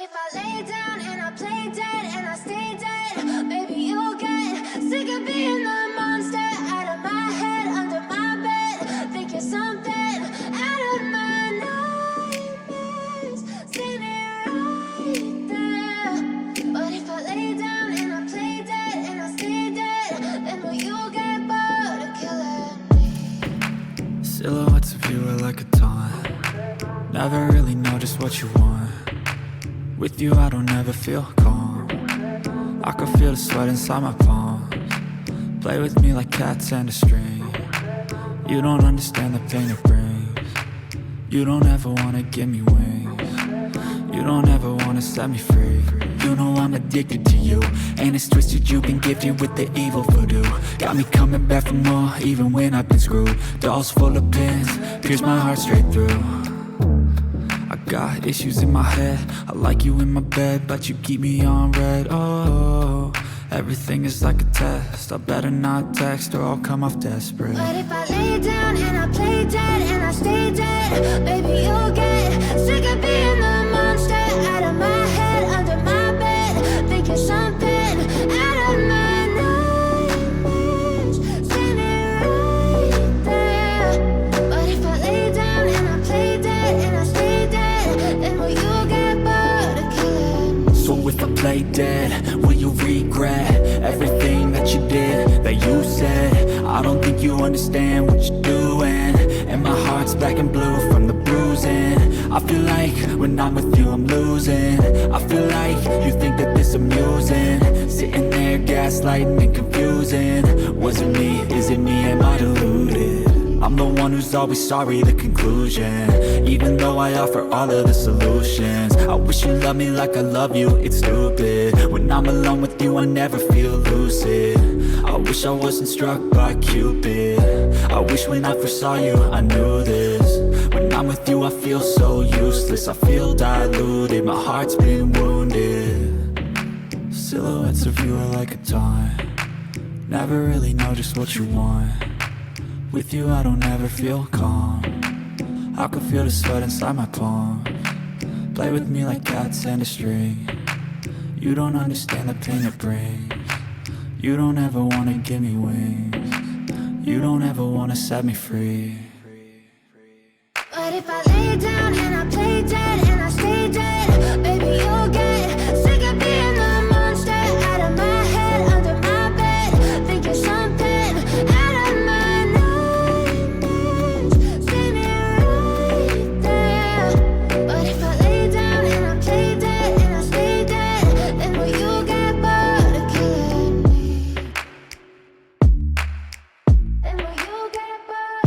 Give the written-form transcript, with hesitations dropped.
if I lay down and I play dead and I stay dead? Maybe you'll get sick of being the monster out of my head, under my bed. Think you're something out of my nightmares, standing right there. But if I lay down and I play dead and I stay dead, then will you get bored of killing me? Silhouettes of you are like a taunt. Never really know just what you want. With you I don't ever feel calm. I can feel the sweat inside my palms. Play with me like cats and a string. You don't understand the pain it brings. You don't ever wanna give me wings. You don't ever wanna set me free. You know I'm addicted to you, and it's twisted, you've been gifted with the evil voodoo. Got me coming back for more, even when I've been screwed. Dolls full of pins, pierce my heart straight through. I got issues in my head, I like you in my bed, but you keep me on red. Oh, everything is like a test, I better not text or I'll come off desperate. But if I lay down and I play dead and I stay dead, baby you'll get sick of being the monster out of my head, under my bed. Think you're something out of my nightmares, standing right there. But if I lay down and I play dead and I stay dead, then will you get bored of killing me? So if I play dead, will you regret everything that you did, that you said? I don't think you understand what you're doing, and my heart's black and blue from the bruising. I feel like when I'm with you I'm losing. I feel like you think that this amusing, sitting there gaslighting and confusing. Was it me? Is it me? Am I deluded? I'm the one who's always sorry, the conclusion, even though I offer all of the solutions. I wish you loved me like I love you, it's stupid. When I'm alone with you I never feel lucid. I wish I wasn't struck by Cupid. I wish when I first saw you I knew this. When I'm with you I feel so useless, I feel diluted, my heart's been wounded. Silhouettes of you are like a taunt. Never really know just what you want. With you I don't ever feel calm. I can feel the sweat inside my palms. Play with me like cats and a string. You don't understand the pain it brings. You don't ever wanna give me wings. You don't ever wanna set me free. But if I